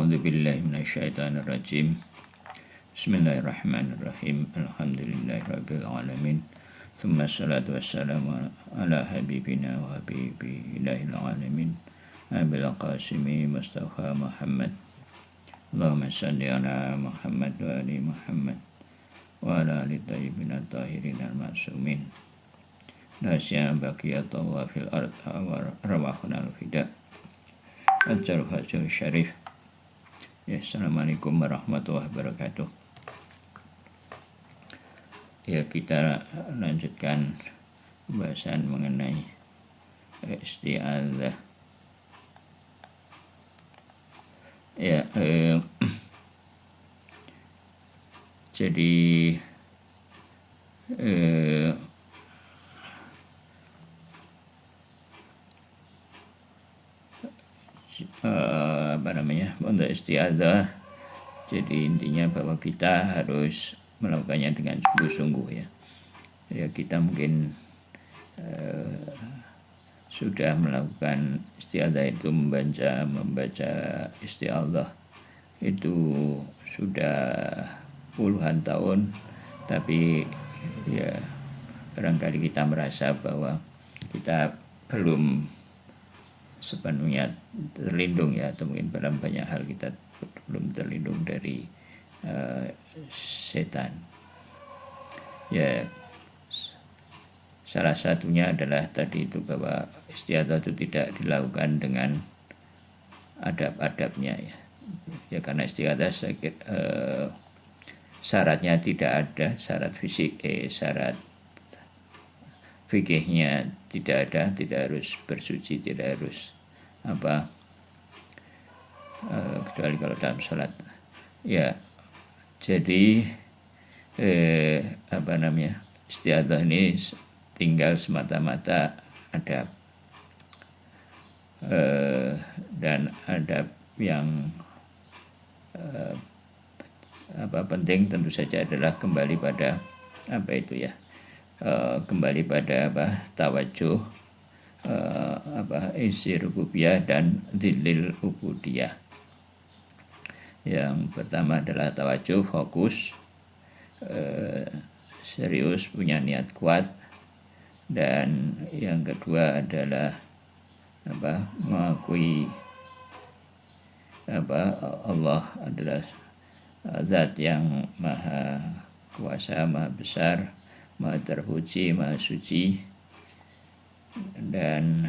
A'udzu billahi minasyaitonir rajim. Bismillahirrahmanirrahim. Alhamdulillahirabbil alamin. Tsumma shalatu wassalamu ala habibina wa habibillahil alamin. Abil Qasimi Mustafa Muhammad. Allahumma shalli ala Muhammad wa ali Muhammad wa ala ali thayyibin at-tahirin al-ma'sumin. Nasya baqiyatullah fil ard wa rawahuna al-fida. Al-Jarhajul Syarif. Ya, Assalamualaikum warahmatullahi wabarakatuh. Ya, kita lanjutkan pembahasan mengenai isti'adzah. Ya, jadi untuk isti'adzah, jadi intinya bahwa kita harus melakukannya dengan sungguh-sungguh ya. Ya, kita mungkin sudah melakukan isti'adzah itu membaca isti'adzah itu sudah puluhan tahun, tapi ya barangkali kita merasa bahwa kita belum sepenuhnya terlindung ya, atau mungkin dalam banyak hal kita belum terlindung dari setan. Ya, salah satunya adalah tadi itu bahwa isti'adzah itu tidak dilakukan dengan adab-adabnya ya. Ya, karena isti'adzah syaratnya tidak ada, syarat fisik, syarat fikihnya tidak ada, tidak harus bersuci, tidak harus kecuali kalau dalam sholat. Ya, jadi isti'adzah ini tinggal semata-mata adab, dan adab yang penting tentu saja adalah kembali pada kembali pada tawajuh, isi rububiyah dan dzillil ubudiyah. Yang pertama adalah tawajuh, fokus, serius, punya niat kuat. Dan yang kedua adalah mengakui Allah adalah zat yang maha kuasa, maha besar, maha terpuji, maha suci, dan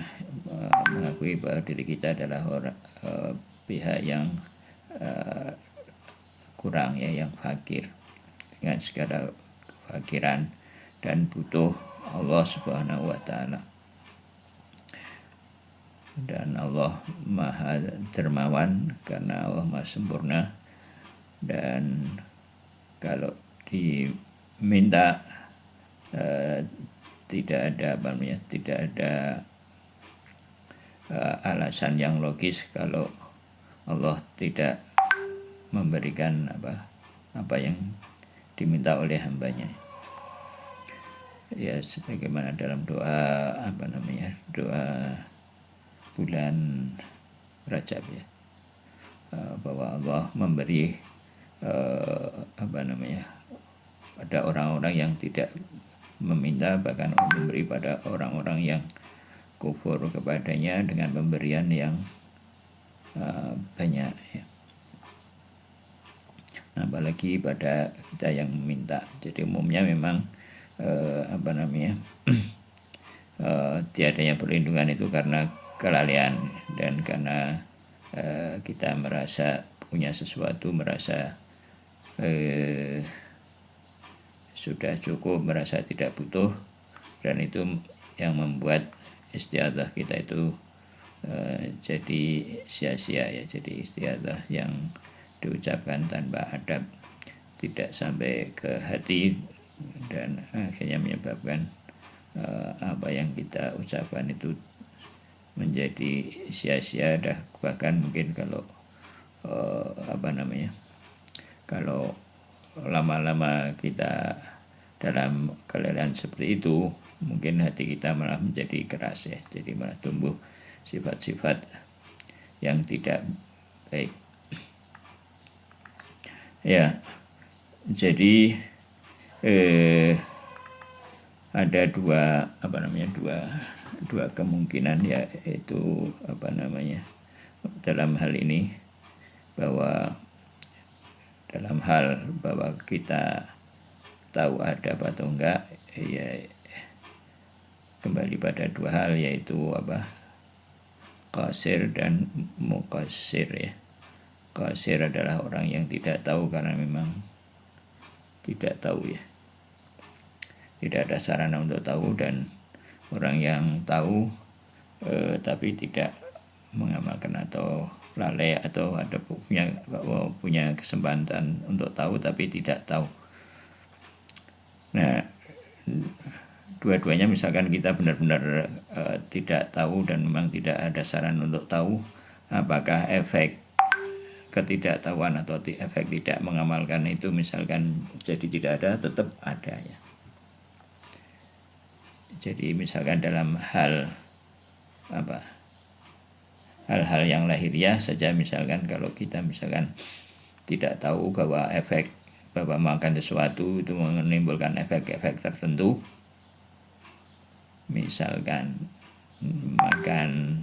mengakui bahwa diri kita adalah pihak yang kurang ya, yang fakir dengan segala kefakiran dan butuh Allah Subhanahu wa ta'ala. Dan Allah maha dermawan karena Allah maha sempurna, dan kalau diminta tidak ada alasan yang logis kalau Allah tidak memberikan apa yang diminta oleh hambanya. Ya, sebagaimana dalam doa doa bulan Rajab ya, bahwa Allah memberi pada orang-orang yang tidak meminta, bahkan memberi pada orang-orang yang kufur kepadanya dengan pemberian yang banyak ya. Apalagi pada kita yang meminta. Jadi umumnya memang tiadanya perlindungan itu karena kelalaian, dan karena kita merasa punya sesuatu, merasa sudah cukup, merasa tidak butuh, dan itu yang membuat isti'adzah kita itu jadi sia-sia ya. Jadi isti'adzah yang diucapkan tanpa adab, tidak sampai ke hati, dan akhirnya menyebabkan apa yang kita ucapkan itu menjadi sia-sia. Bahkan mungkin kalau kalau lama-lama kita dalam kelalaian seperti itu, mungkin hati kita malah menjadi keras ya, jadi malah tumbuh sifat-sifat yang tidak baik. Ya, jadi ada dua kemungkinan, yaitu dalam hal ini, bahwa dalam hal bahwa kita tahu ada atau enggak, ya kembali pada dua hal, yaitu qasir dan muqassir ya. Qasir adalah orang yang tidak tahu karena memang tidak tahu ya, tidak ada sarana untuk tahu, dan orang yang tahu tapi tidak mengamalkan, atau lalai, atau ada punya kesempatan untuk tahu tapi tidak tahu. Nah, dua-duanya, misalkan kita benar-benar tidak tahu dan memang tidak ada saran untuk tahu, apakah efek ketidaktahuan atau efek tidak mengamalkan itu misalkan jadi tidak ada? Tetap ada ya. Jadi misalkan dalam hal-hal yang lahiriah saja, misalkan kalau kita misalkan tidak tahu bahwa makan sesuatu itu menimbulkan efek-efek tertentu, misalkan makan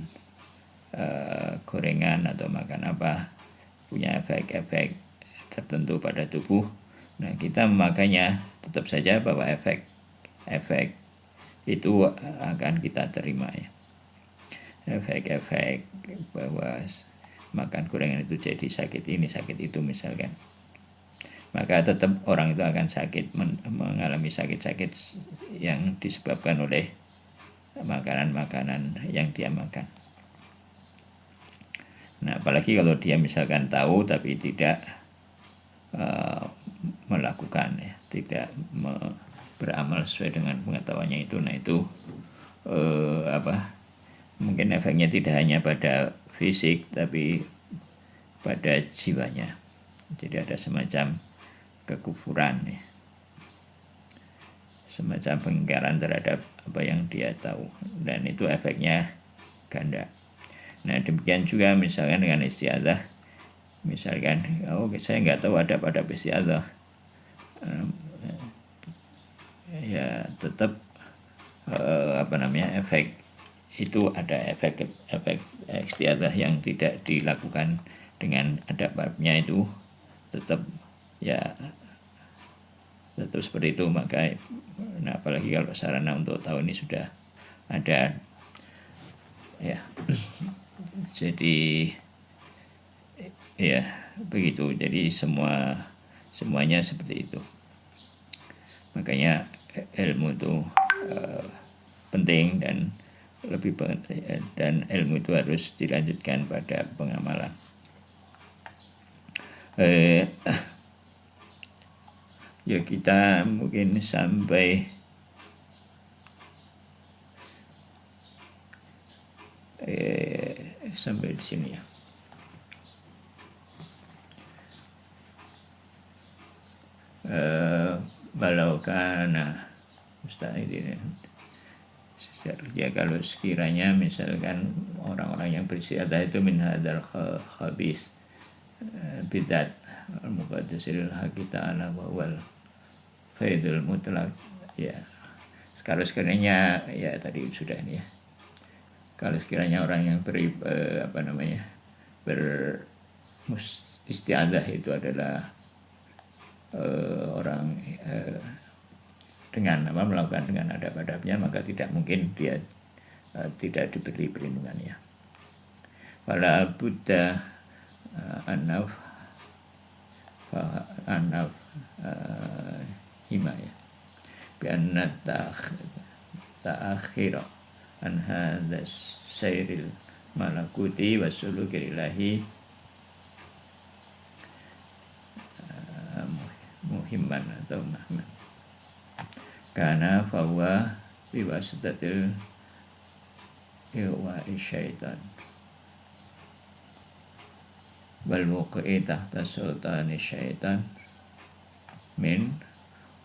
gorengan atau makan punya efek-efek tertentu pada tubuh. Nah, kita memakannya, tetap saja bahwa efek itu akan kita terima ya. Efek-efek bahwa makan gorengan itu jadi sakit ini, sakit itu misalkan, maka tetap orang itu akan mengalami sakit-sakit yang disebabkan oleh makanan-makanan yang dia makan. Nah, apalagi kalau dia misalkan tahu tapi tidak melakukan ya, tidak beramal sesuai dengan pengetahuannya itu. Nah, itu mungkin efeknya tidak hanya pada fisik tapi pada jiwanya. Jadi ada semacam kekufuran ya, semacam pengingkaran terhadap apa yang dia tahu, dan itu efeknya ganda. Nah, demikian juga misalkan dengan istiadah, misalkan saya nggak tahu ada pada istiadah, ya tetap efek itu ada, efek istiadah yang tidak dilakukan dengan adab-adabnya itu tetap seperti itu. Maka apalagi kalau sarana untuk tahu ini sudah ada ya. Jadi ya begitu, jadi semuanya seperti itu. Makanya ilmu itu penting, dan ilmu itu harus dilanjutkan pada pengamalan. Ya, kita mungkin sampai di sini ya. Walau kana mustahidin ya, kalau sekiranya misalkan orang-orang yang beristiadah itu min hadzal khabis bidat al-muqaddasil haqi ta'ala wa wal faidul mutlaq ya. Kalau sekiranya ya tadi sudah ini ya, kalau sekiranya orang yang beristiadah itu adalah orang dengan melakukan dengan adab-adabnya, maka tidak mungkin dia tidak diberi perlindungannya. Wala buddha anaf himaya bi anna ta'akhira an hadha sayril malakuti wa sulukil ilahi muhimman atau mahman, karena fahuwa biwasitatil iwa'i syaitan wal muqi tahta sultani syaitan min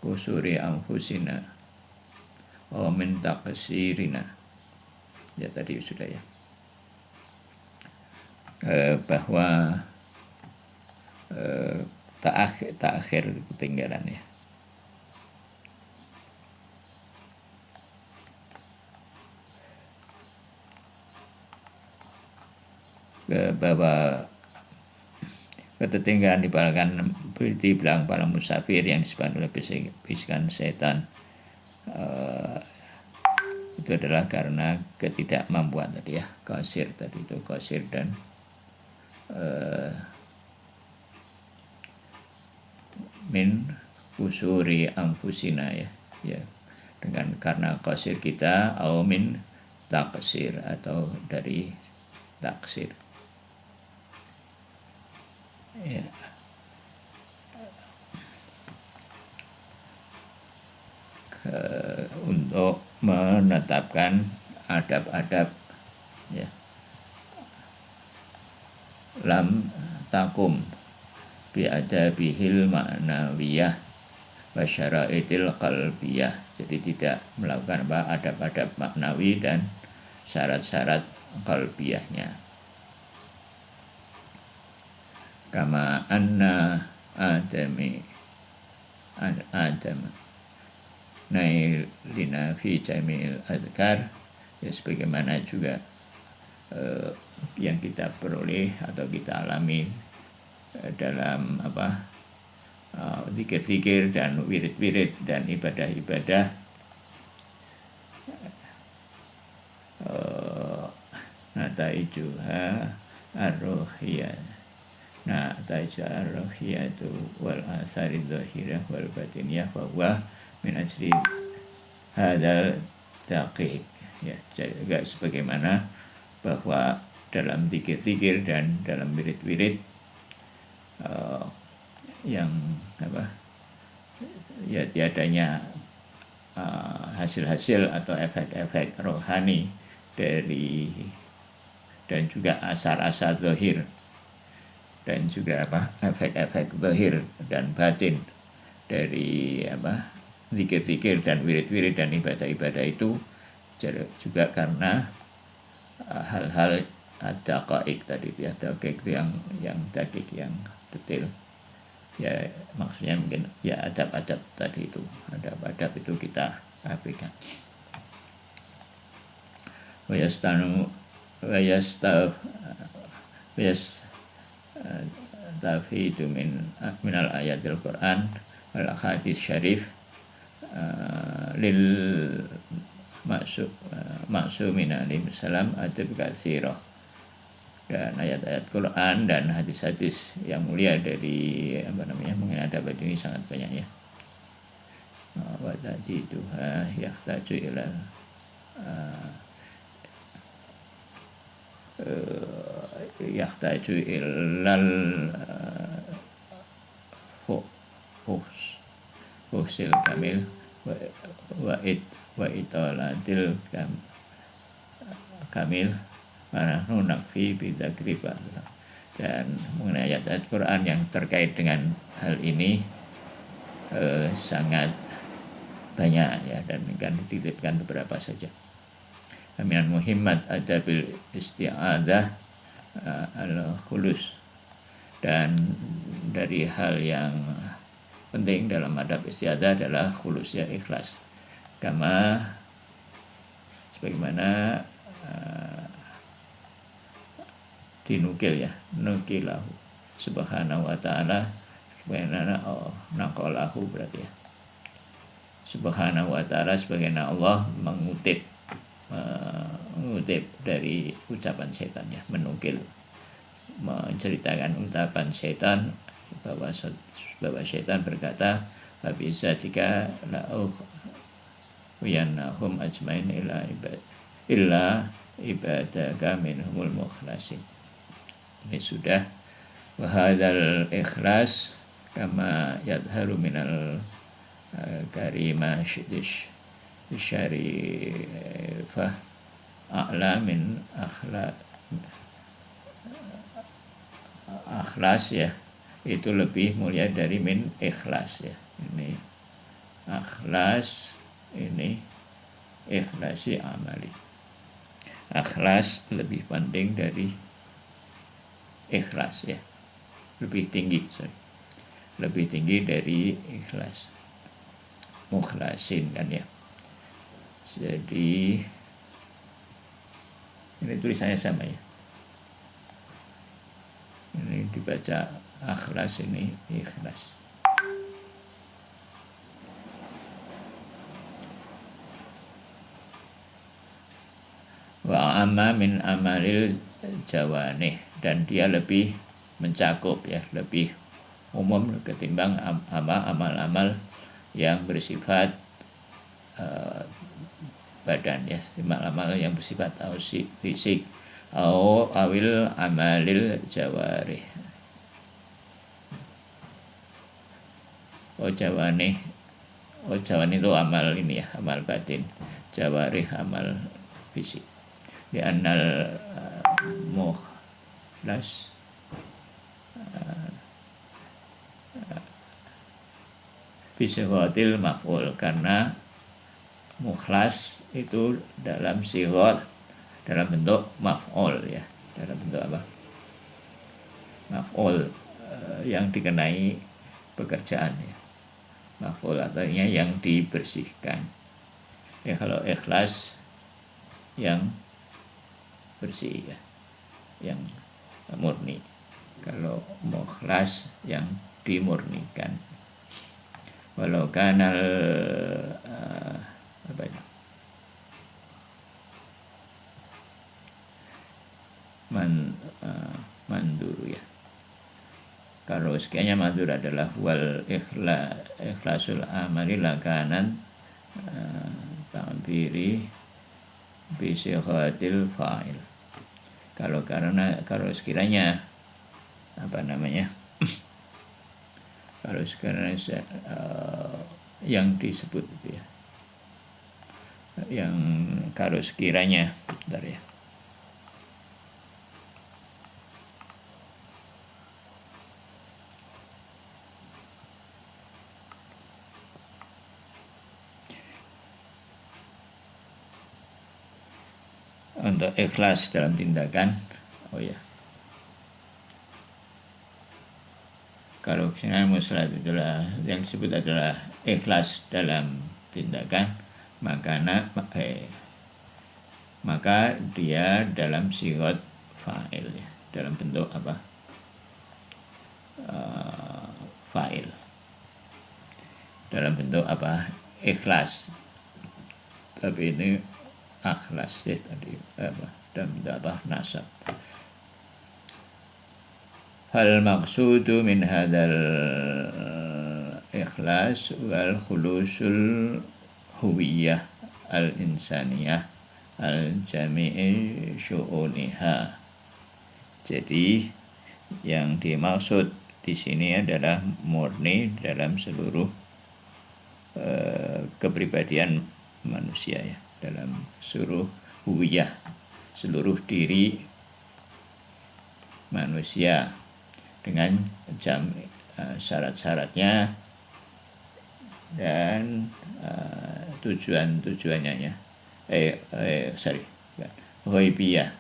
kusuri anfusina wa min taqsirina. Ya tadi sudah ya, bahwa takhir ketinggalan ya. Bahwa ketertinggalan di belakang para musafir yang disebabkan oleh bisikan setan itu adalah karena ketidakmampuan tadi ya, qasir tadi itu, qasir dan min usuri anfusina ya dengan karena qasir kita, au min taksir atau dari taksir ya. Untuk menetapkan adab-adab ya, lam takum bi adabihil ma'nawiyah wa syaraitil qalbiyah. Jadi tidak melakukan adab-adab maknawi dan syarat-syarat qalbiyahnya. Kama anna adam nailina fi jamil adhkar, ya sebagaimana juga yang kita peroleh atau kita alami dalam zikir-zikir dan wirid-wirid dan ibadah-ibadah nataijuha ar-ruhiyah. Nataijuha ar-ruhiyah itu wal asari dhahirah wal batiniyah bahwa min ajli hadal daqiq ya, juga sebagaimana bahwa dalam zikir-zikir dan dalam wirid-wirid yang ya tiadanya hasil-hasil atau efek-efek rohani dari dan juga asar-asar zahir dan juga efek-efek zahir dan batin dari zikir-zikir dan wirid-wirid dan ibadah-ibadah itu juga karena hal-hal daqaiq tadi ya, daqaiq yang dakik yang detail ya, maksudnya mungkin ya adab-adab tadi itu, adab-adab itu kita abaikan. Tafidu minal ayatil Quran wal hadis syarif lil maksumina alaihi salam adab katsirah, dan ayat-ayat Quran dan hadis-hadis yang mulia dari mengenai adab ini sangat banyak ya. Wa tajiduha yahtaju ila yahtaju ilal husil kamil wa italatil kamil manahnu nakfi bidzakri ba'da. Dan mengenai ayat-ayat Quran yang terkait dengan hal ini sangat banyak ya, dan akan dititipkan beberapa saja. Aminan muhimmat adabil isti'adah al-khulus, dan dari hal yang penting dalam adab isti'adah adalah khulus ya, ikhlas. Kama sebagaimana dinukil ya, nukilahu subhanahu wa ta'ala, sebagaimana naqalahu berarti ya, subhanahu wa ta'ala sebagaimana Allah mengutip dari ucapan setan ya, menukil, menceritakan ucapan setan bahwa setan berkata, bisa jika la'uh wiyanahum ajmain illa ibadaka minhumul mukhlasin. Ini sudah wahadal ikhlas kama yadharu minal karimah syarifah a'la min akhlas ya, itu lebih mulia dari min ikhlas ya. Ini akhlas, ini ikhlasi amali. Akhlas lebih penting dari ikhlas ya, lebih tinggi lebih tinggi dari ikhlas. Mukhlasin kan ya. Jadi ini tulisannya sama ya. Ini dibaca akhlas, ini ikhlas. Wa amma min amalil jawanih, dan dia lebih mencakup ya, lebih umum ketimbang amal-amal yang bersifat badan ya, amal-amal yang bersifat fisik awil amalil jawarih. Jawanih itu amal ini ya, amal batin. Jawarih amal fisik. Di anal mukhlas bisighatil maf'ul, karena mukhlas itu dalam sighat, dalam bentuk maf'ul ya, dalam bentuk apa? Maf'ul yang dikenai pekerjaan ya. Maf'ul artinya yang dibersihkan. Ya kalau ikhlas yang bersih ya, yang murni. Kalau mukhlas yang dimurnikan. Walau kanal apa itu? Manduru ya. Kalau sekiannya mandur adalah wal ikhlasul amali lakanan ta'biri bisighatil fa'il. Kalau sekiranya apa namanya? Kalau sekiranya yang disebut itu ya. Yang kalau sekiranya bentar ya. Untuk ikhlas dalam tindakan, oh ya, kalau misalnya muslat itulah yang disebut adalah ikhlas dalam tindakan, maka dia dalam sighat fa'il ya, dalam bentuk apa? Fa'il, dalam bentuk apa? Ikhlas. Tapi ini akhlas ya tadi apa? Dalam bentuk apa? Nasab. Hal maqsudu min hadal ikhlas wal khulusul huwiyah al insaniyah al jami'i syu'uniha. Jadi yang dimaksud di sini adalah murni dalam seluruh kepribadian manusia ya, dalam seluruh huwiyah, seluruh diri manusia dengan syarat-syaratnya dan tujuan-tujuannya ya. Ghaibiyah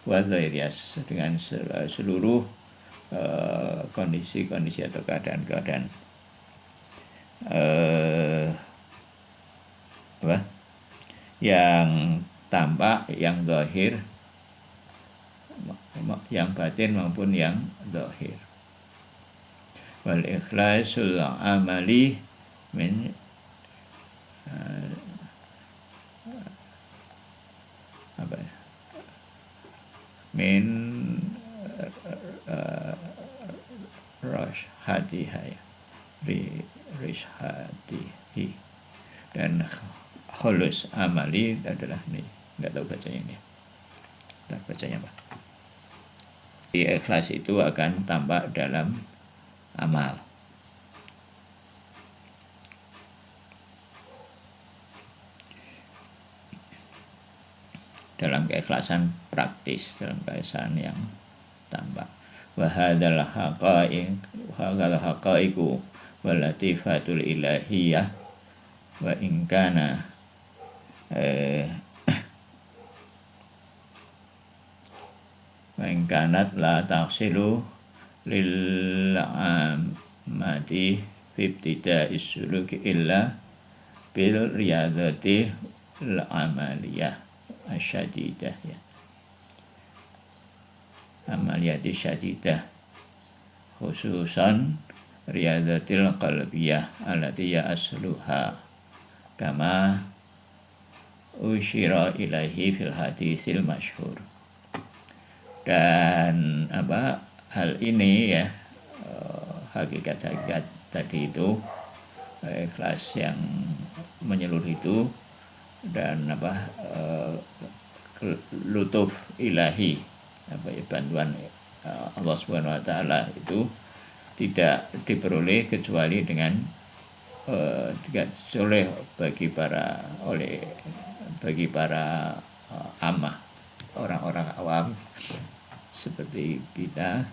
wa ghairiyah, dengan seluruh kondisi-kondisi atau keadaan-keadaan yang tampak, yang zahir, yang batin maupun yang zahir. Wal ikhlasul amali min min rashhatiha ya, rishhatihi, dan khulus amali adalah ini, nggak tahu bacanya ini, ntar bacanya apa. Ikhlas itu akan tampak dalam amal. Dalam keikhlasan praktis, dalam keikhlasan yang tampak. Wa hadzal haqaiqu wal latifatul ilahiyah wa in kana wa in kanat la taqsilu lil amati fibtida isuluki illa bil riyadati al-amaliyah asyadidah ya. Amaliyati syadidah khususan riyadatil qalbiyah allati ya asluha kama usyira ilaihi fil hadisil masyhur. Dan hal ini ya, hakikat tadi itu ikhlas yang menyeluruh itu dan lutuf ilahi bantuan Allah Subhanahu wa taala itu tidak diperoleh kecuali dengan oleh bagi para amah, orang-orang awam seperti kita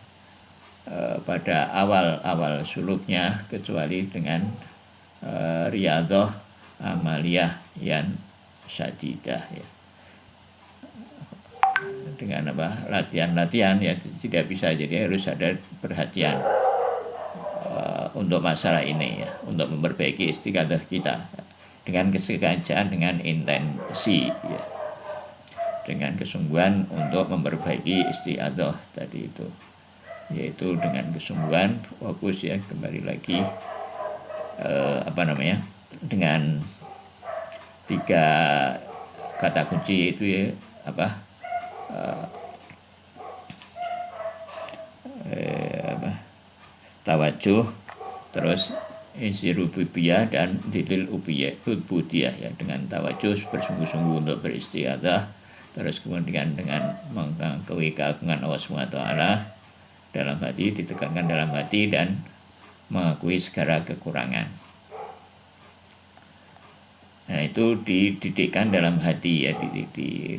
pada awal suluknya, kecuali dengan riyadhah amaliyah yang syadidah ya. Dengan latihan ya tidak bisa, jadi harus ada perhatian untuk masalah ini ya, untuk memperbaiki istiqadah kita dengan kesengajaan, dengan intensi ya, dengan kesungguhan untuk memperbaiki istiqadah tadi itu, yaitu dengan kesungguhan fokus ya, kembali lagi dengan 3 kata kunci itu ya, tawajuh, terus isi rububiyah dan dilil ubudiyah ya. Dengan tawajuh bersungguh-sungguh untuk beristiadah, terus kemudian dengan mengakui keagungan Allah SWT dalam hati, ditekankan dalam hati, dan mengakui segala kekurangan. Nah, itu dididikkan dalam hati ya, di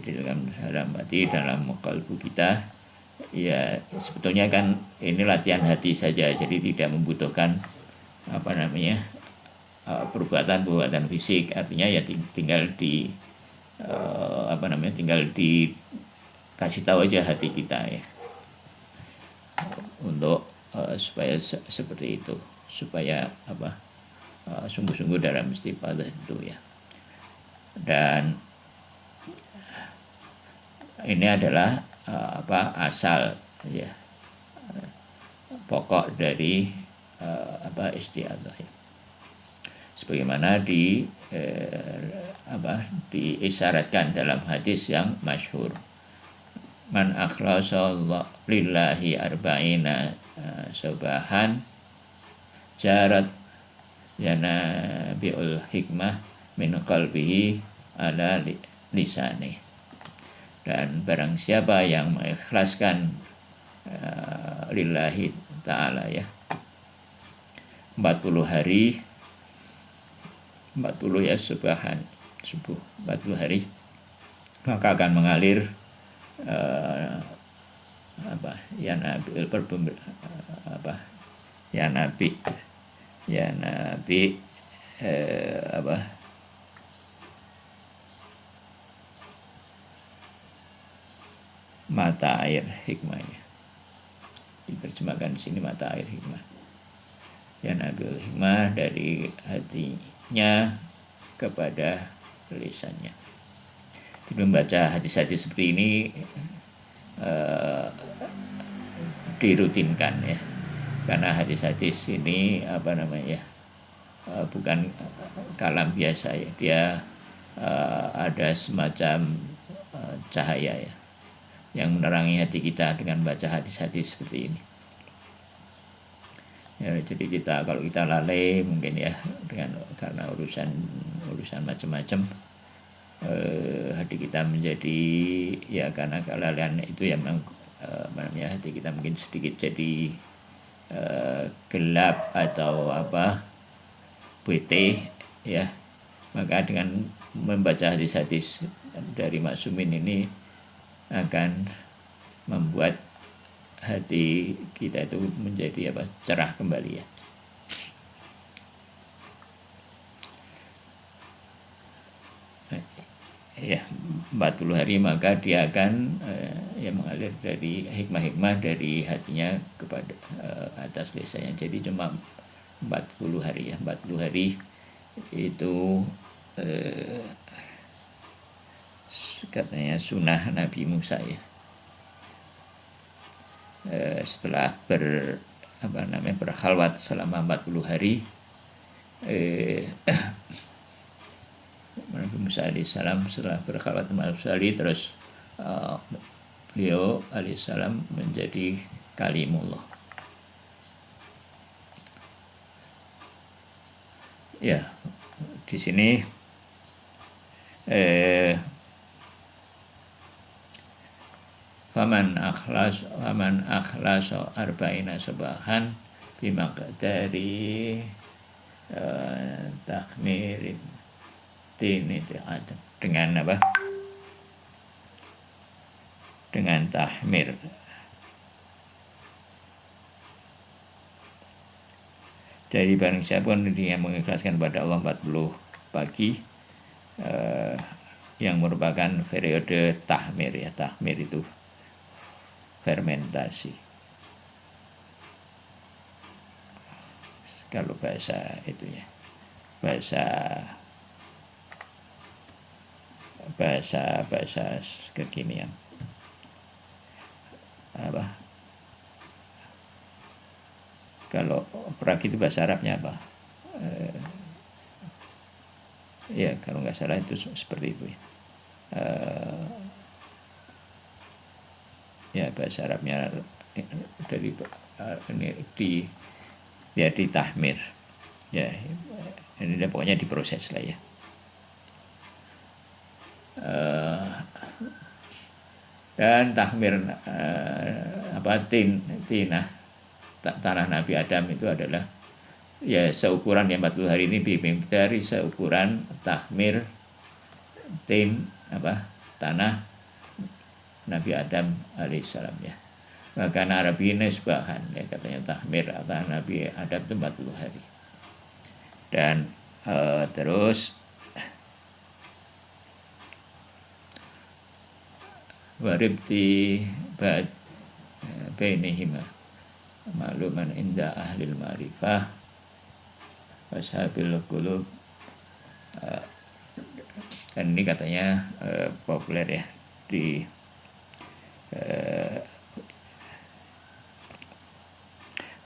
dalam hati, dalam kalbu kita ya. Sebetulnya kan ini latihan hati saja, jadi tidak membutuhkan perbuatan fisik. Artinya ya tinggal tinggal dikasih tahu aja hati kita ya, untuk supaya seperti itu, supaya sungguh-sungguh dalam istiqadah itu ya. Dan ini adalah asal ya, pokok dari istiadah ya. Sebagaimana diisyaratkan dalam hadis yang masyhur, man akhlasa lillahi arba'ina subahan jarat yanabiul hikmah min qalbihi ala lisani. Dan barang siapa yang mengikhlaskan lillahi ta'ala ya, 40 hari, 40 ya subuh 40 hari, maka akan mengalir mata air hikmahnya. Diterjemahkan di sini mata air hikmah. Ya nabil hikmah dari hatinya kepada lisannya. Jadi membaca hadis-hadis seperti ini dirutinkan ya. Karena hadis-hadis ini bukan kalam biasa ya. Dia ada semacam cahaya ya, yang menerangi hati kita dengan baca hadis-hadis seperti ini. Ya, jadi kalau kita lalai mungkin ya, karena urusan macam-macam, hati kita menjadi ya, karena kelalaian itu ya memang hati kita mungkin sedikit jadi gelap atau putih ya. Maka dengan membaca hadis-hadis dari Maksumin ini akan membuat hati kita itu menjadi cerah kembali ya. Ya, 40 hari maka dia akan mengalir dari hikmah-hikmah dari hatinya kepada atas lisannya. Jadi cuma 40 hari ya. 40 hari itu katanya sunnah Nabi Musa ya. Setelah berkhalwat selama 40 hari, Nabi Musa alaihissalam setelah berkhalwat 40 hari terus beliau alaihissalam menjadi kalimullah. Ya, di sini faman akhlas arba'ina sabahan bimaqdari takhmirin tiniti adam, dengan apa? Dengan tahmir. Jadi barang siapa yang mengikhlaskan pada Allah 40 pagi yang merupakan periode tahmir ya. Tahmir itu fermentasi. Kalau bahasa itu ya, bahasa kekinian apa? Kalau perak itu bahasa Arabnya apa? Ya kalau nggak salah itu seperti itu ya. Ya bahasa Arabnya dari di tahmir ya, ini pokoknya diproses lah ya. Dan tahmir tanah Nabi Adam itu adalah ya seukuran ya 40 hari ini dari seukuran tahmir tanah Nabi Adam alaihissalam ya. Maka Arabi nisbahan ya, katanya tahmir tanah Nabi Adam itu 40 hari. Dan terus waribti bainihima ma'luman inda ahlil ma'rifah washabil qulub. Dan ini katanya populer ya di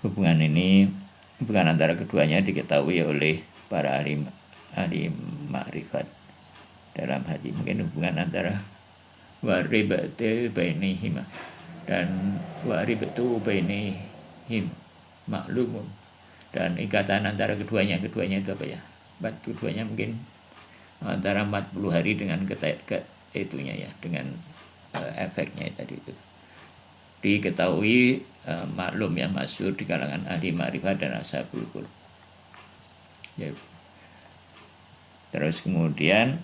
hubungan antara keduanya diketahui oleh para ahli ma'rifat dalam hati. Mungkin hubungan antara waribatu bainihima dan waribatu bainihim maklumun, dan ikatan antara keduanya itu apa ya? Keduanya mungkin antara 40 hari dengan itunya ya, dengan efeknya tadi itu diketahui, maklum ya, masyhur di kalangan ahli ma'rifat dan ashabul qulub ya. Terus kemudian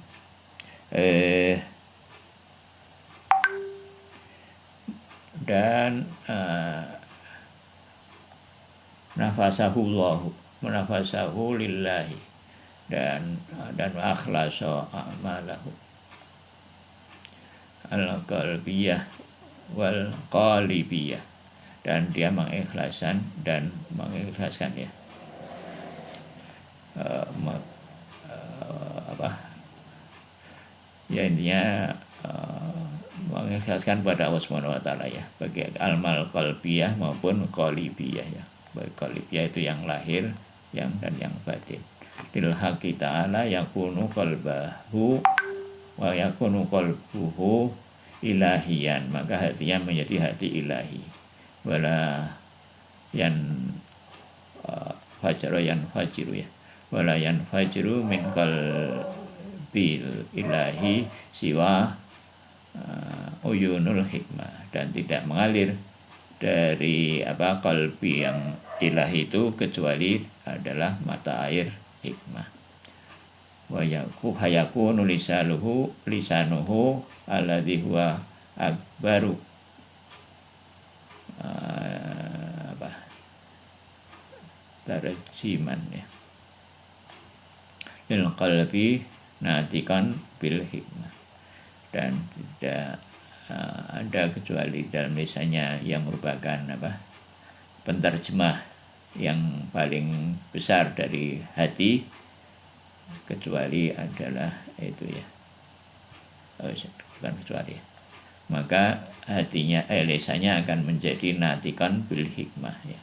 dan nafasahu lillahi dan akhlasa a'malahu al-qalbiyah wal qalibiyah, dan dia mengikhlaskan ya ya intinya mengikhlaskan pada Allah Subhanahu wa taala ya, bagi amal qalbiyah maupun qalibiyah ya. Baik qalbiyah itu yang lahir dan yang batin. Lil haqqi ta'ala yakunu qalbahu wa yakunu qalbuhu ilahiyan, maka hatinya menjadi hati ilahi. Wala fajiru ya. Wala fajiru min qalbil ilahi siwa uyunul hikmah, dan tidak mengalir dari qalbi yang ilahi itu kecuali adalah mata air hikmah. Wa yakunu lisanuhu alladhi huwa akbaru tarjiman ya lil qalbi natikan bil hikmah, dan tidak ada kecuali dalam lisannya yang merupakan penterjemah yang paling besar dari hati, kecuali adalah itu ya, bukan kecuali, maka hatinya lisannya akan menjadi natikon bil hikmah ya,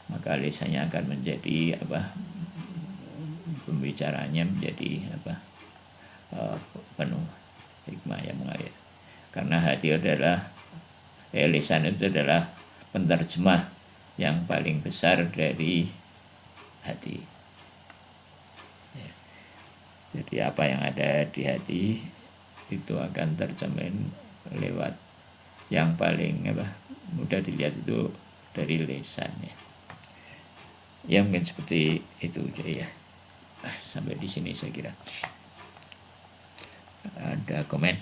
maka lisannya akan menjadi pembicaranya menjadi penuh hikmah yang mengalir, karena hati adalah lisan itu adalah penerjemah yang paling besar dari hati ya. Jadi apa yang ada di hati itu akan tercermin lewat yang paling mudah dilihat itu dari lisan ya. Ya mungkin seperti itu ya. Sampai di sini saya kira. Ada komen?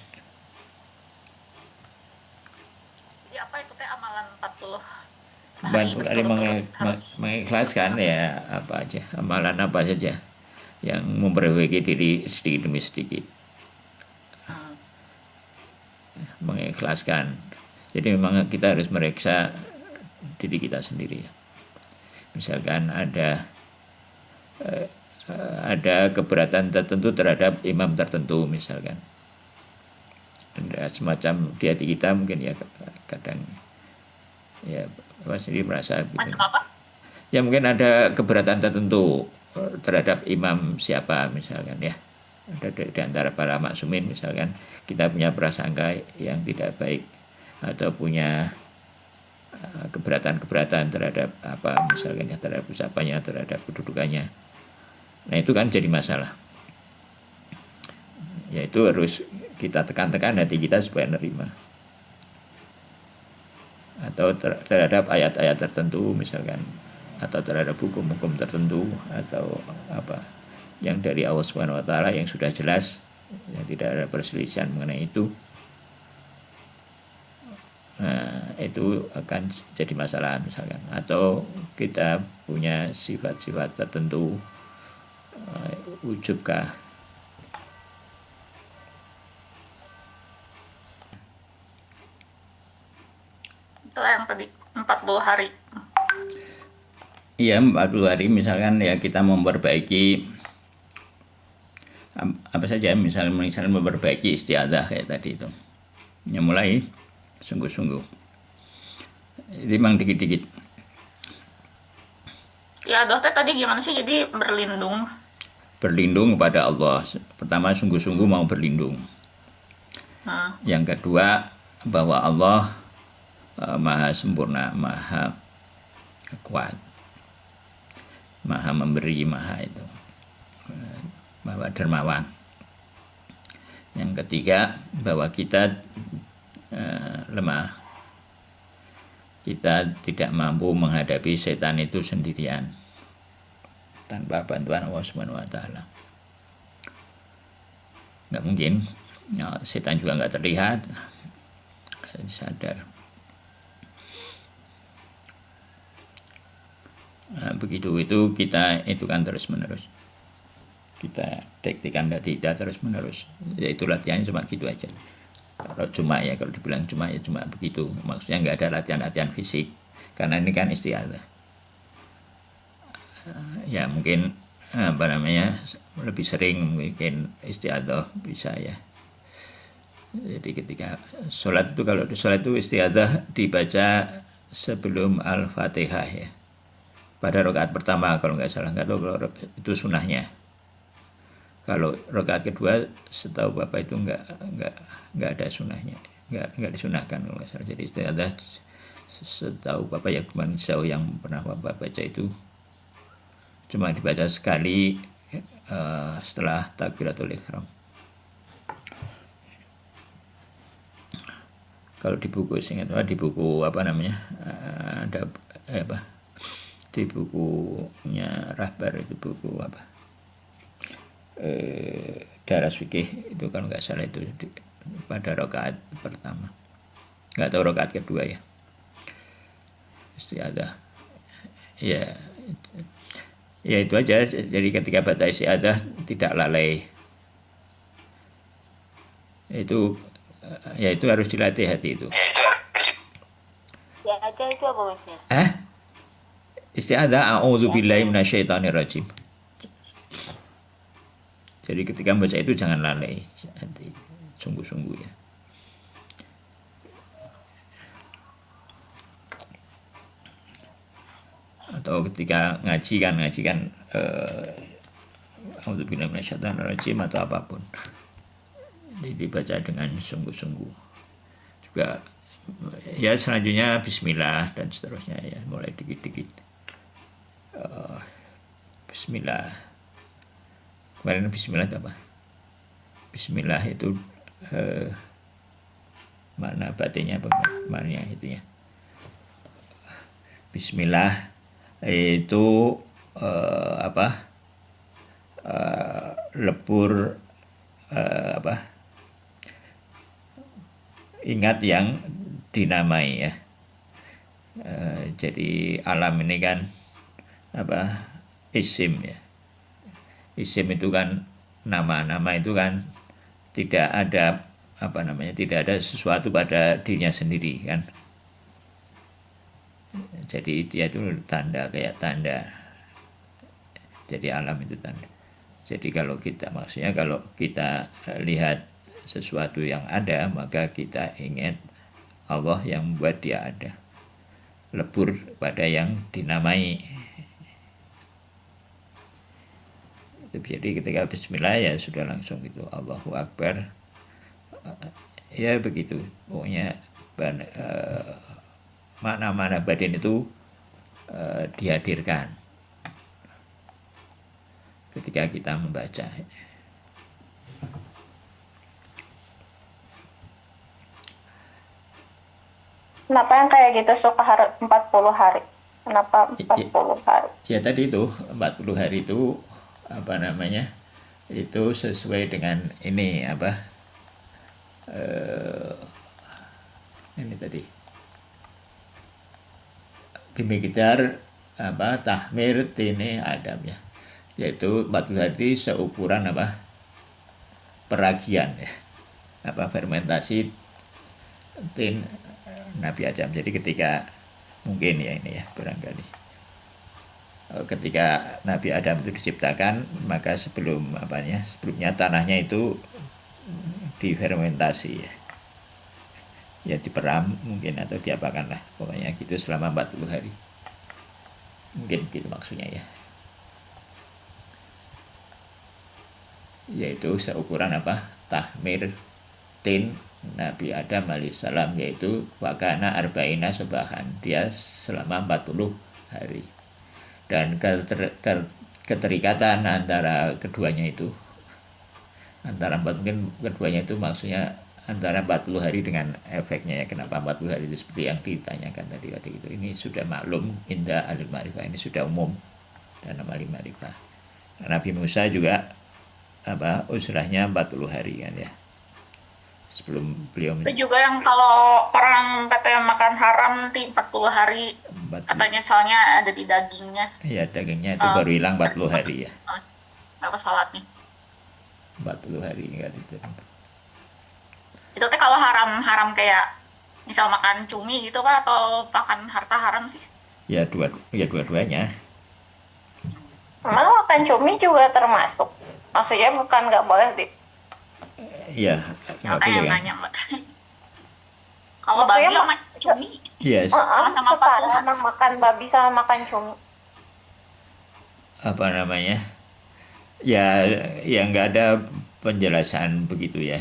Jadi apa itu amalan 40 Bantu hari mengikhlaskan ya, apa aja, amalan apa saja yang memperbaiki diri sedikit demi sedikit. Mengikhlaskan. Jadi memang kita harus meriksa diri kita sendiri. Misalkan ada keberatan tertentu terhadap imam tertentu misalkan. Ada semacam di hati kita mungkin ya kadang ya sendiri merasa gitu. Macam apa? Ya mungkin ada keberatan tertentu terhadap imam siapa misalkan ya. Ada di antara para maksumin misalkan kita punya prasangka yang tidak baik atau punya keberatan terhadap apa misalkan ya, terhadap ucapannya, terhadap kedudukannya. Nah itu kan jadi masalah. Yaitu harus kita tekan-tekan hati kita supaya nerima. Atau terhadap ayat-ayat tertentu misalkan, atau terhadap hukum-hukum tertentu, atau apa yang dari Allah Subhanahu wa taala yang sudah jelas, yang tidak ada perselisihan mengenai itu. Nah, itu akan jadi masalah misalkan. Atau kita punya sifat-sifat tertentu, ujubkah, Itulah yang tadi 40 hari. Iya, 40 hari misalkan ya kita memperbaiki apa saja, misalnya memperbaiki istiadah kayak tadi itu. Ya mulai sungguh-sungguh. Jadi memang dikit-dikit. Ya dokter tadi gimana sih, jadi berlindung Kepada Allah. Pertama sungguh-sungguh mau berlindung. Yang kedua bahwa Allah maha sempurna, maha kuat, maha memberi, maha itu, bahwa dermawan. Yang ketiga bahwa kita lemah, kita tidak mampu menghadapi setan itu sendirian tanpa bantuan Allah Subhanahu wa taala. Nggak mungkin, ya, setan juga nggak terlihat, sadar. Nah, begitu itu kita itu kan terus menerus. Kita tektikan hati kita terus menerus. Yaitu latihannya cuma gitu aja. Kalau dibilang cuma ya cuma begitu. Maksudnya nggak ada latihan-latihan fisik. Karena ini kan istiadah. Ya mungkin lebih sering mungkin istiadah bisa ya. Jadi ketika sholat itu, kalau di sholat itu istiadah dibaca sebelum Al-Fatihah ya. Pada rakaat pertama kalau nggak salah, nggak tahu kalau itu sunahnya. Kalau rakaat kedua setahu Bapak itu nggak ada sunahnya, nggak disunahkan kalau nggak salah. Jadi istiadah setahu Bapak ya, cuma jauh yang pernah Bapak baca itu cuma dibaca sekali setelah takbiratul ihram. Kalau di buku di buku ada di bukunya Rahbar itu buku Daras Fikih itu kalau nggak salah itu pada rakaat pertama, nggak tahu rakaat kedua ya, istiadah ya itu aja. Jadi ketika baca istiadah tidak lalai, itu harus dilatih hati itu. Ya aja itu apa maksudnya? Isti'adzah a'udzubillahi minasyaitonirrajim. Jadi ketika membaca itu jangan lalai, sungguh-sungguh ya. Atau ketika ngaji kan a'udzubillahi minasyaitonirrajim atau apapun. Jadi dibaca dengan sungguh-sungguh. Juga ya selanjutnya bismillah dan seterusnya ya, mulai dikit-dikit. Bismillah. Kemarin bismillah itu apa? Bismillah itu makna batinnya apa? Maknanya itu ya. Bismillah itu lebur ingat yang dinamai ya. Jadi alam ini kan isim ya. Isim itu kan nama-nama itu kan tidak ada tidak ada sesuatu pada dirinya sendiri kan. Jadi dia itu tanda, kayak tanda. Jadi alam itu tanda. Jadi kalau kita lihat sesuatu yang ada, maka kita ingat Allah yang membuat dia ada. Lebur pada yang dinamai. Jadi ketika bismillah ya sudah langsung itu Allahu Akbar. Ya begitu. Pokoknya mana-mana batin itu dihadirkan ketika kita membaca. Kenapa yang kayak gitu suka 40 hari? Kenapa 40 hari? Ya tadi itu 40 hari itu itu sesuai dengan ini ini tadi bimiqdar tahmir tini adam ya, yaitu 40 hari seukuran peragian ya, fermentasi tin Nabi Adam. Jadi ketika mungkin ya ini ya barangkali ketika Nabi Adam itu diciptakan, maka sebelumnya tanahnya itu difermentasi ya diperam mungkin atau diapakan lah, pokoknya gitu selama 40 hari mungkin gitu maksudnya ya, yaitu seukuran tahmir tin Nabi Adam alaihissalam, yaitu wakana arba'ina subahan, dia selama 40 hari. Dan keterikatan antara keduanya itu mungkin keduanya itu maksudnya antara 40 hari dengan efeknya ya. Kenapa 40 hari itu seperti yang ditanyakan tadi itu. Ini sudah maklum inda alim ma'rifah, ini sudah umum dan alim ma'rifah. Nabi Musa juga usrahnya 40 hari kan ya. Sebelum beliau itu juga yang kalau orang katanya makan haram di 40 hari 40. Katanya soalnya ada di dagingnya. Iya, dagingnya itu baru hilang 40 hari ya. Apa sholatnya? 40 hari enggak itu. Itu teh kalau haram kayak misal makan cumi gitu Pak, atau makan harta haram sih? Ya dua-duanya. Memang makan cumi juga termasuk. Maksudnya bukan nggak boleh Iya, nggak boleh kan. Nanya, Mbak. Kalau babi sama cumi, yes. sama setara makan babi sama makan cumi. Ya nggak ada penjelasan begitu ya,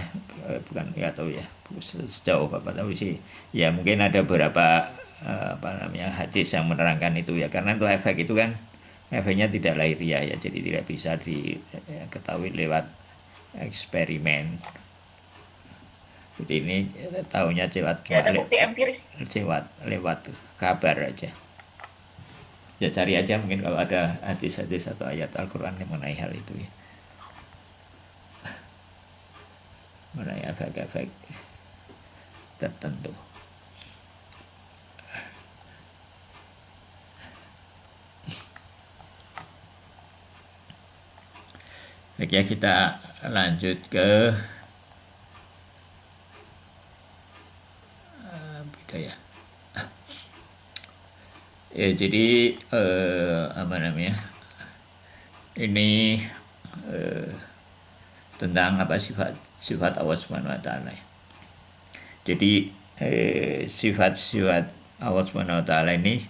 bukan nggak tahu ya sejauh apa tahu sih. Ya mungkin ada beberapa hadis yang menerangkan itu ya, karena itu efek itu kan efeknya tidak lahiriah ya, jadi tidak bisa diketahui lewat eksperimen. Jadi ini tahunya lewat kabar aja. Ya cari aja mungkin kalau ada hadis-hadis atau ayat Al-Quran yang mengenai hal itu ya. Mengenai efek-efek tertentu. Oke, kita lanjut ke Jadi apa namanya? Ini tentang apa sifat Allah Subhanahu wa taala. Jadi sifat-sifat Allah Subhanahu wa taala ini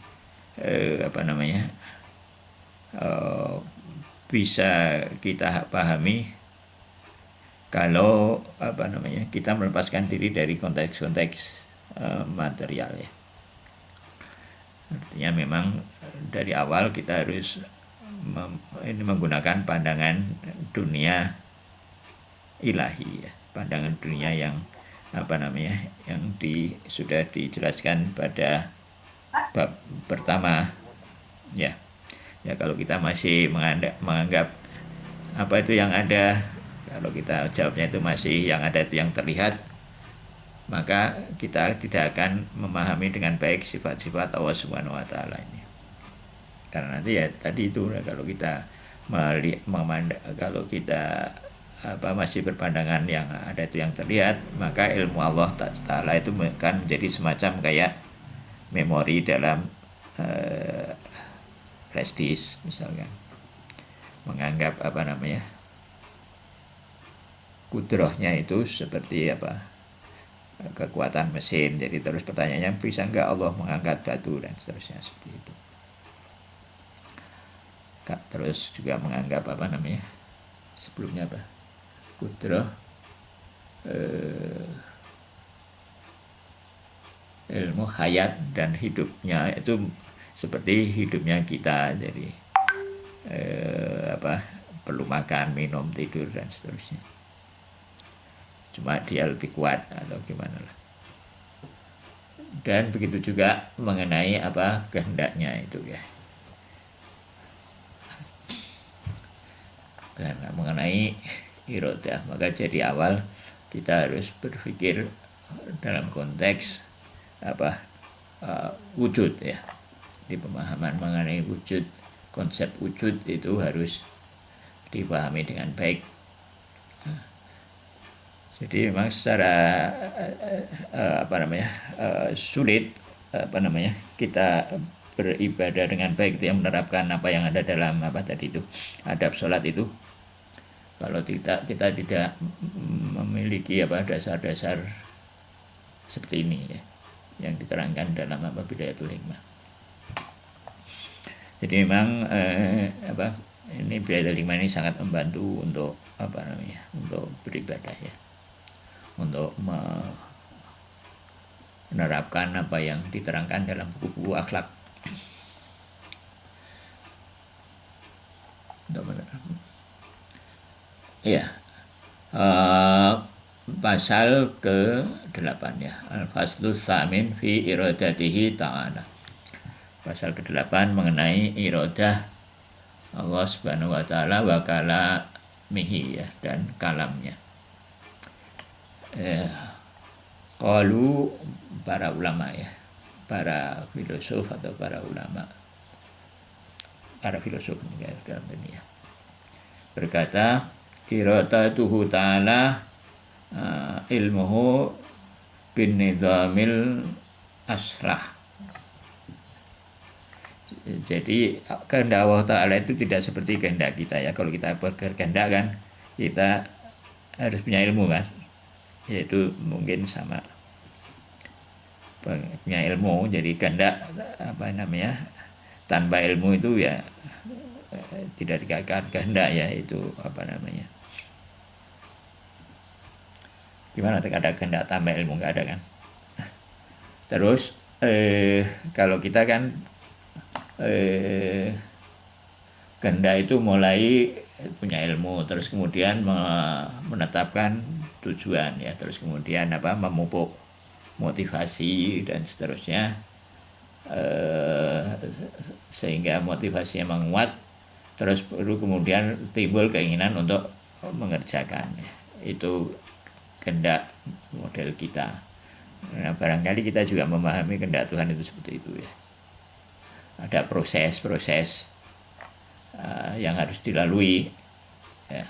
apa namanya? Bisa kita pahami kalau apa namanya? Kita melepaskan diri dari konteks-konteks material ya. Artinya memang dari awal kita harus menggunakan pandangan dunia ilahi ya, pandangan dunia yang apa namanya yang sudah dijelaskan pada bab pertama ya. Ya kalau kita masih menganggap apa itu yang ada, kalau kita jawabnya itu masih yang ada itu yang terlihat, maka kita tidak akan memahami dengan baik sifat-sifat Allah Subhanahu wa taala ini. Karena nanti ya tadi itu kalau kita kalau kita masih berpandangan yang ada itu yang terlihat, maka ilmu Allah taala itu akan menjadi semacam kayak memori dalam flash disk misalkan. Menganggap apa namanya? Kudrohnya itu seperti kekuatan mesin. Jadi terus pertanyaannya, bisa nggak Allah mengangkat batu dan seterusnya seperti itu. Terus juga menganggap sebelumnya kudroh ilmu hayat dan hidupnya itu seperti hidupnya kita. Jadi perlu makan, minum, tidur dan seterusnya. Cuma dia lebih kuat atau gimana lah. Dan begitu juga mengenai kehendaknya itu ya. Karena mengenai irodah, maka jadi awal kita harus berpikir dalam konteks wujud ya. Di pemahaman mengenai wujud, konsep wujud itu harus dipahami dengan baik. Jadi memang secara sulit kita beribadah dengan baik itu yang menerapkan apa yang ada dalam tadi itu adab sholat itu. Kalau kita tidak memiliki dasar-dasar seperti ini ya, yang diterangkan dalam Bidayatul Hikmah. Jadi memang ini Bidayatul Hikmah ini sangat membantu untuk untuk beribadah ya, untuk menerapkan apa yang diterangkan dalam buku-buku akhlak. Ya, pasal ke-8 ya, Al-Faslu Tsamin fi iradatihi ta'ala. Pasal ke-8 mengenai iradah Allah Subhanahu wa taala wa kalamihi ya, dan kalamnya. Qalu para ulama ya, para filosof atau para ulama, para filosof dalam dunia berkata, iradatuhu ta'ala ilmuhu bin nizamil aslah. Jadi kehendak Allah Ta'ala itu tidak seperti kehendak kita ya. Kalau kita berkehendak kan kita harus punya ilmu kan, yaitu mungkin sama punya ilmu. Jadi kehendak tanpa ilmu itu ya tidak dikatakan kehendak ya, itu gimana ada kehendak tanpa ilmu, nggak ada kan. Terus kalau kita kan kehendak itu mulai punya ilmu, terus kemudian menetapkan tujuan ya, terus kemudian memupuk motivasi dan seterusnya, sehingga motivasinya menguat, terus baru kemudian timbul keinginan untuk mengerjakan. Itu kehendak model kita. Nah, barangkali kita juga memahami kehendak Tuhan itu seperti itu ya. Ada proses-proses yang harus dilalui ya,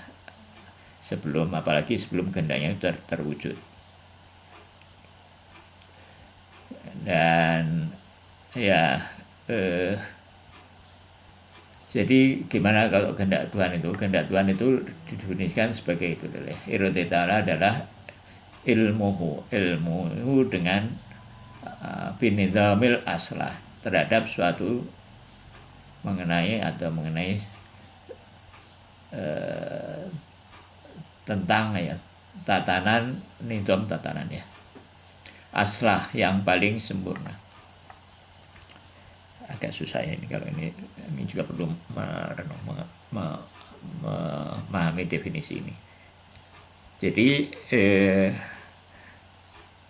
apalagi sebelum kehendaknya itu terwujud. Dan ya jadi gimana kalau kehendak Tuhan itu? Kehendak Tuhan itu didefinisikan sebagai itu. Iroti ta'ala adalah ilmu dengan binidhamil aslah, terhadap suatu mengenai tentang ya tatanan nidom, tatanan ya aslah yang paling sempurna. Agak susah ya ini, kalau ini juga perlu memahami definisi ini. Jadi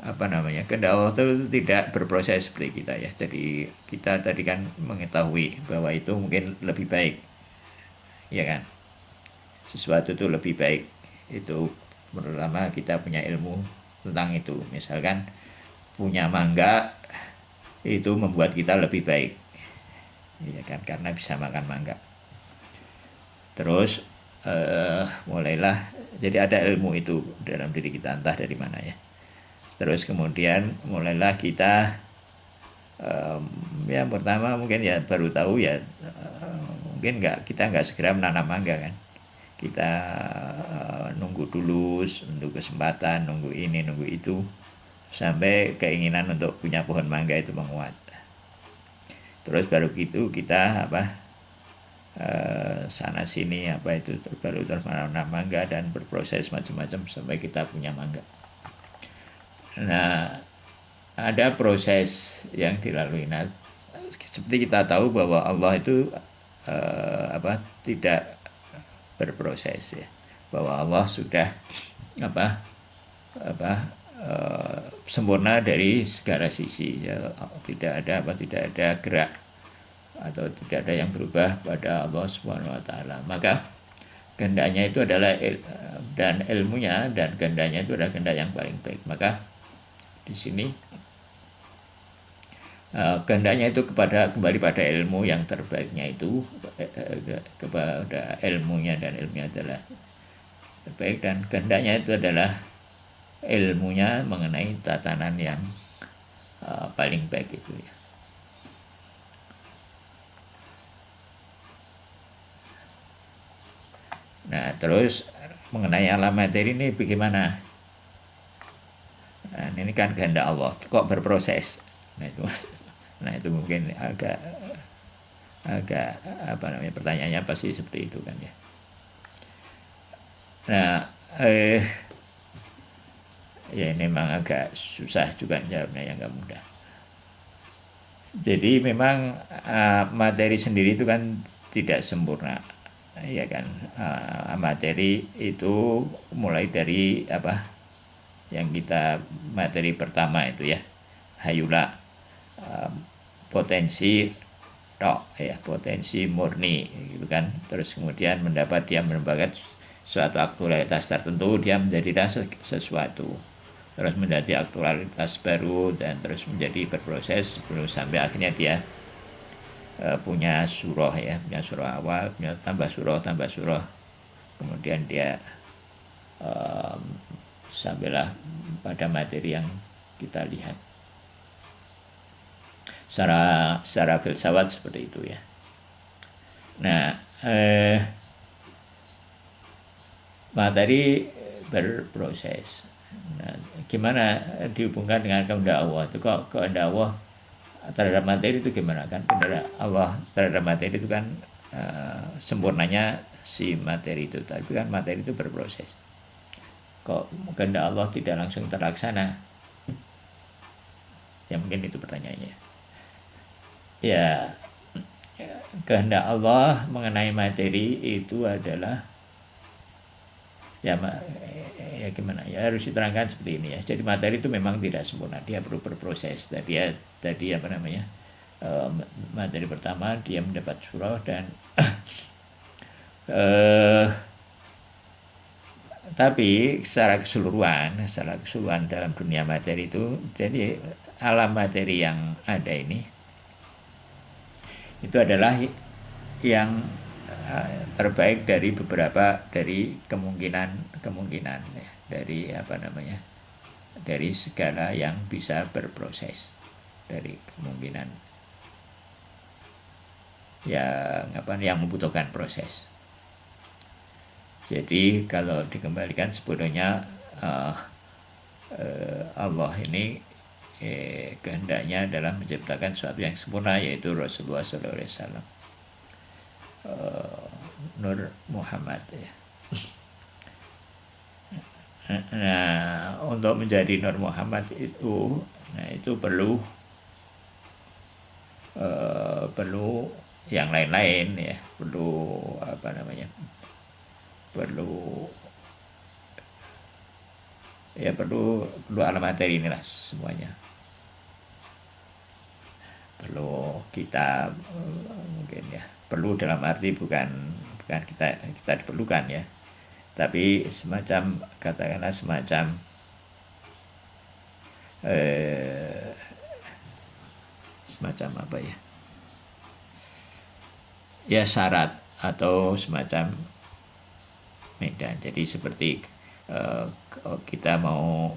kehendak Allah itu tidak berproses seperti kita ya. Jadi kita tadi kan mengetahui bahwa itu mungkin lebih baik, ya kan? Sesuatu itu lebih baik, itu pertama kita punya ilmu tentang itu. Misalkan punya mangga itu membuat kita lebih baik, ya kan, karena bisa makan mangga. Terus mulailah jadi ada ilmu itu dalam diri kita, entah dari mana ya. Terus kemudian mulailah kita yang pertama mungkin ya baru tahu ya, mungkin kita nggak segera menanam mangga kan. Kita nunggu dulu, nunggu kesempatan, nunggu ini, nunggu itu, sampai keinginan untuk punya pohon mangga itu menguat. Terus baru gitu kita sana sini baru terus menanam mangga dan berproses macam-macam sampai kita punya mangga. Nah, ada proses yang dilalui. Nah, seperti kita tahu bahwa Allah itu tidak berproses ya, bahwa Allah sudah sempurna dari segala sisi ya, tidak ada gerak atau tidak ada yang berubah pada Allah Subhanahu wa taala. Maka kehendaknya itu adalah dan ilmunya dan kehendaknya itu adalah kehendak yang paling baik. Maka di sini kehendaknya itu kembali pada ilmu yang terbaiknya, itu kepada ilmunya, dan ilmunya adalah terbaik, dan kehendaknya itu adalah ilmunya mengenai tatanan yang paling baik itu ya. Nah, terus mengenai alam materi ini bagaimana? Nah, ini kan kehendak Allah kok berproses. Nah itu mungkin agak pertanyaannya pasti seperti itu kan ya. Nah ya ini memang agak susah juga jawabnya, yang nggak mudah. Jadi memang materi sendiri itu kan tidak sempurna, ya kan. Materi itu mulai dari yang kita materi pertama itu ya, hayula, potensi potensi murni gitu kan. Terus kemudian dia mendapatkan suatu aktualitas tertentu, dia menjadi sesuatu, terus menjadi aktualitas baru, dan terus menjadi berproses sampai akhirnya dia punya surah ya, punya surah awal, punya tambah surah, kemudian dia sampailah pada materi yang kita lihat secara filsafat seperti itu ya. Nah, materi berproses. Nah, gimana dihubungkan dengan kehendak Allah itu? Kok kehendak Allah terhadap materi itu gimana kan? Kehendak Allah terhadap materi itu kan sempurnanya si materi itu, tapi kan materi itu berproses. Kok kehendak Allah tidak langsung terlaksana? Ya mungkin itu pertanyaannya. Ya, kehendak Allah mengenai materi itu adalah ya gimana ya, harus diterangkan seperti ini ya. Jadi materi itu memang tidak sempurna, dia perlu berproses. Tadi materi pertama dia mendapat surah, dan tapi secara keseluruhan dalam dunia materi itu, jadi alam materi yang ada ini itu adalah yang terbaik dari beberapa dari kemungkinan ya, dari dari segala yang bisa berproses, dari kemungkinan yang membutuhkan proses. Jadi kalau dikembalikan sebetulnya Allah ini kehendaknya adalah menciptakan sesuatu yang sempurna, yaitu Rasulullah SAW, Nur Muhammad ya. Nah, untuk menjadi Nur Muhammad itu, perlu yang lain-lain ya, perlu alam materi inilah semuanya. Perlu kitab, mungkin ya, perlu dalam arti bukan kita diperlukan ya, tapi semacam apa ya, syarat atau semacam medan. Jadi seperti kita mau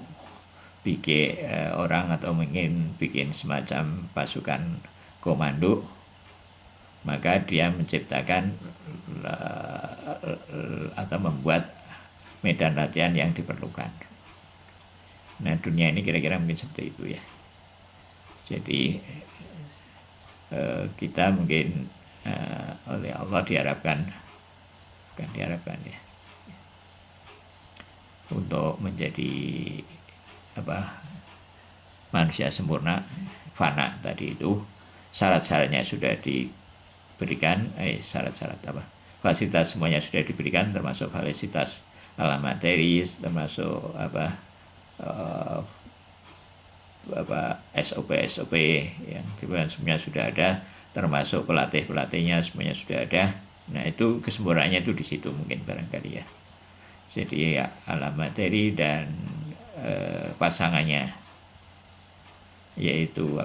bikin orang atau ingin bikin semacam pasukan komando, maka dia menciptakan atau membuat medan latihan yang diperlukan. Nah, dunia ini kira-kira mungkin seperti itu ya. Jadi kita mungkin oleh Allah diharapkan ya, untuk menjadi manusia sempurna, fana tadi itu. Syarat-syaratnya sudah diberikan, fasilitas semuanya sudah diberikan, termasuk fasilitas alam materi, termasuk SOP yang semuanya sudah ada, termasuk pelatihnya semuanya sudah ada. Nah, itu kesempurnaannya itu di situ mungkin barangkali ya. Jadi ya, alam materi dan pasangannya, yaitu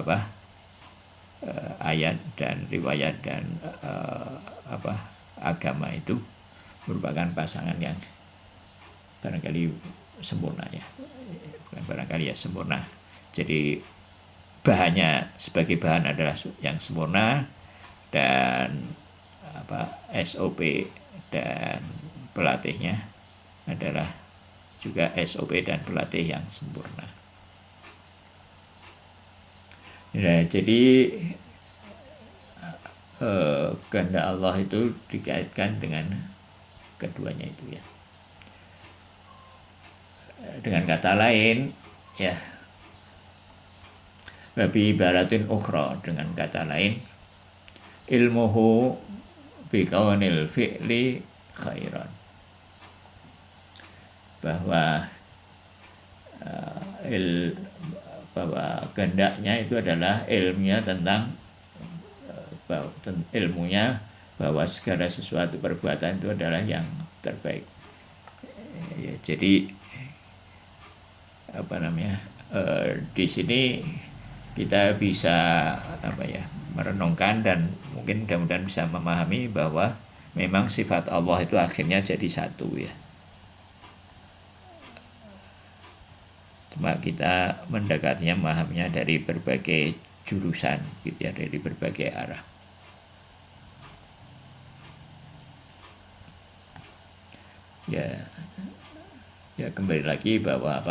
ayat dan riwayat dan agama, itu merupakan pasangan yang barangkali sempurna ya, bukan barangkali ya, sempurna. Jadi bahannya, sebagai bahan adalah yang sempurna, dan SOP dan pelatihnya adalah juga SOP dan pelatih yang sempurna. Nah, jadi kehendak Allah itu dikaitkan dengan keduanya itu ya. Dengan kata lain ya, babi ibaratin ukhra, dengan kata lain, ilmuhu biqaunil fi'li khairan, bahwa kehendaknya itu adalah ilmunya tentang bahwa segala sesuatu perbuatan itu adalah yang terbaik ya. Jadi di sini kita bisa merenungkan dan mungkin mudah-mudahan bisa memahami bahwa memang sifat Allah itu akhirnya jadi satu ya. Cuma kita mendekatnya, memahaminya dari berbagai jurusan gitu ya, dari berbagai arah. Ya kembali lagi bahwa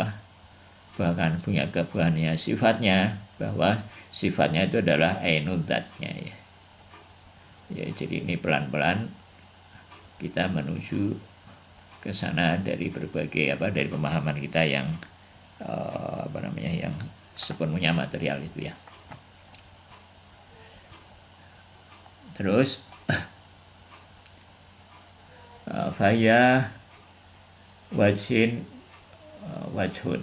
bahkan punya kebuahannya sifatnya, bahwa sifatnya itu adalah ainul dzatnya ya. Ya, jadi ini pelan-pelan kita menuju ke sana dari berbagai dari pemahaman kita yang yang sepenuhnya material itu ya. Terus faya wajhun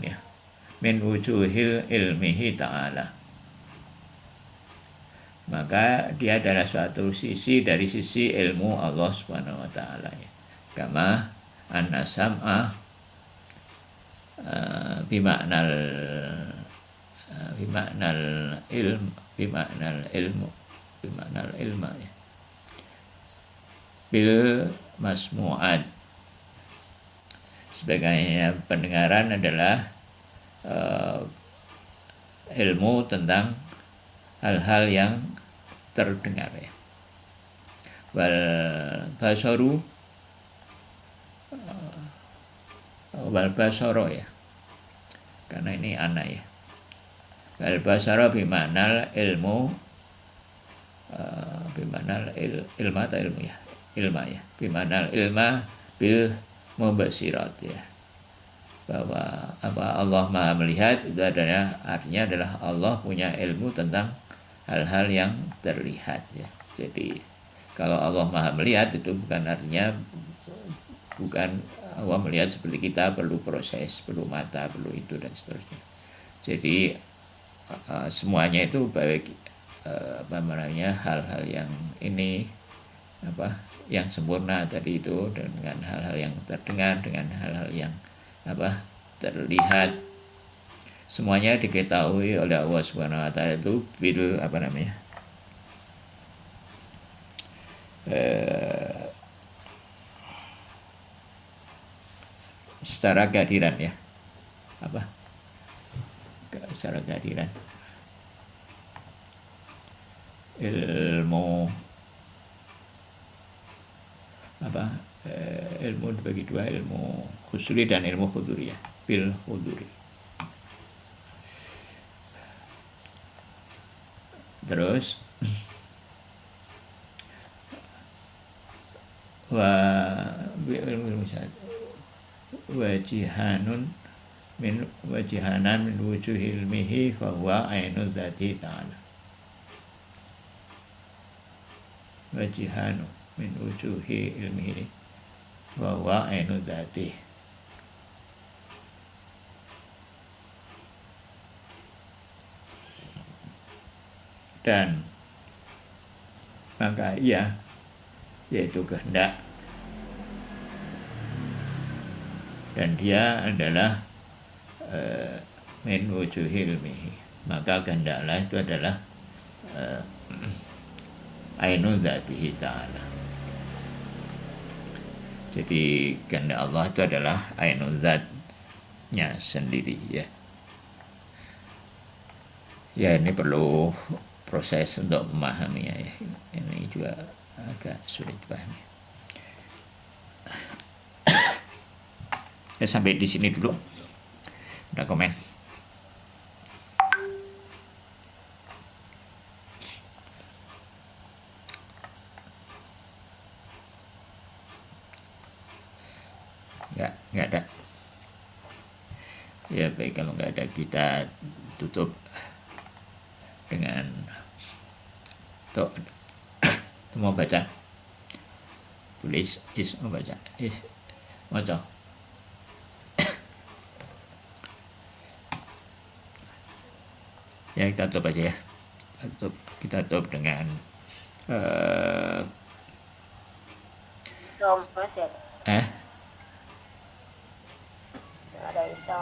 ya, min wujuhil ilmihi ta'ala, maka dia adalah suatu sisi dari sisi ilmu Allah Subhanahu wa ta'ala ya. Kama anna sam'a bimaknal ilma ya, bil masmu'at, sebagainya pendengaran adalah ilmu tentang hal-hal yang terdengar ya. wal basaru wal basara ya, karena ini anak ya. Wal basara bimanal ilmu, bimanal ilma atau ilmu ya, ilma ya, bimanal ilma bil mubasirat ya, bahwa Allah Maha melihat itu adalah artinya adalah Allah punya ilmu tentang hal-hal yang terlihat ya. Jadi kalau Allah Maha melihat itu bukan artinya bukan Allah melihat seperti kita perlu proses, perlu mata, perlu itu dan seterusnya. Jadi semuanya itu baik hal-hal yang ini yang sempurna tadi itu, dengan hal-hal yang terdengar, dengan hal-hal yang terlihat, semuanya diketahui oleh Allah Subhanahu wa taala itu bil secara kehadiran ya, secara kehadiran ilmu ilmu dibagi dua, ilmu husuli dan ilmu huduri ya, bil huduri. Terus wajihanan min wujuhi ilmihi fa huwa ainu dzati ta'ala. Wajihanu min wujuhi ilmihi fa huwa ainu dzati. Dan maka ia yaitu kehendak, dan dia adalah min wujuhi ilmihi, maka kehendaklah itu adalah ainu dzatihi ta'ala. Jadi kehendak Allah itu adalah ainu zatnya sendiri ya. Ya, ini perlu proses untuk memahaminya ya. Ini juga agak sulit dipahami. Ya, sampai di sini dulu. Ada komen? Nggak ada. Ya baik, kalau nggak ada kita tutup dengan mau baca, tulis mau baca, baca. Ya kita tutup aja ya, kita tutup dengan ada iso.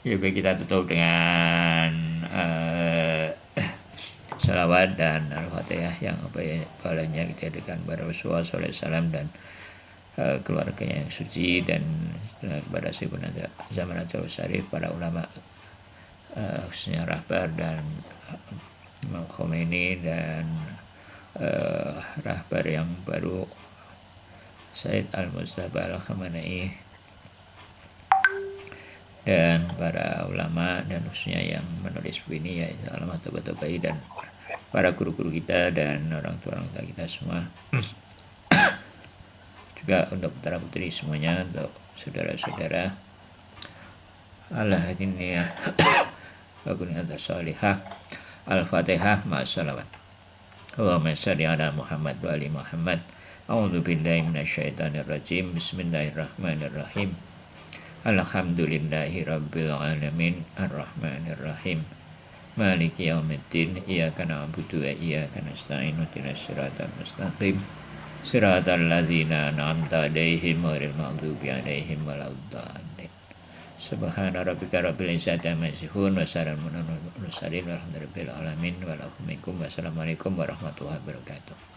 Ya baik, kita tutup dengan salawat dan al-fatihah yang pahalanya kita adakan kepada Rasulullah SAW dan keluarganya yang suci, dan kepada Sayyidina Zaman Jauh Syarif, para ulama khususnya Rahbar dan Imam Khomeini, dan Rahbar yang baru Said Al-Mustafa Al-Khamenei, dan para ulama dan khususnya yang menulis buku ini, yaitu Alamat Tobat-Tobai, dan para guru-guru kita dan orang tua kita semua. Juga untuk putra putri semuanya, untuk saudara-saudara. Al-Hadiniyah Baguniyat Salihah. Al-Fatihah ma'as-salawat. Allahumma salli ala Muhammad wa ali Muhammad. A'udzu billahi minasyaitonir rajim. Bismillahirrahmanirrahim. Alhamdulillahi rabbil alamin, arrahmanir rahim, maliki yaumiddin, iyyaka na'budu wa iyyaka nasta'in, ihdinas siratal mustaqim, siratal ladzina an'amta 'alaihim ghairil maghdubi 'alaihim waladdallin. Subhana rabbika rabbil izzati amma yasifun wa salamun alal mursalin walhamdulillahi rabbil alamin. Wassalamualaikum warahmatullahi wabarakatuh.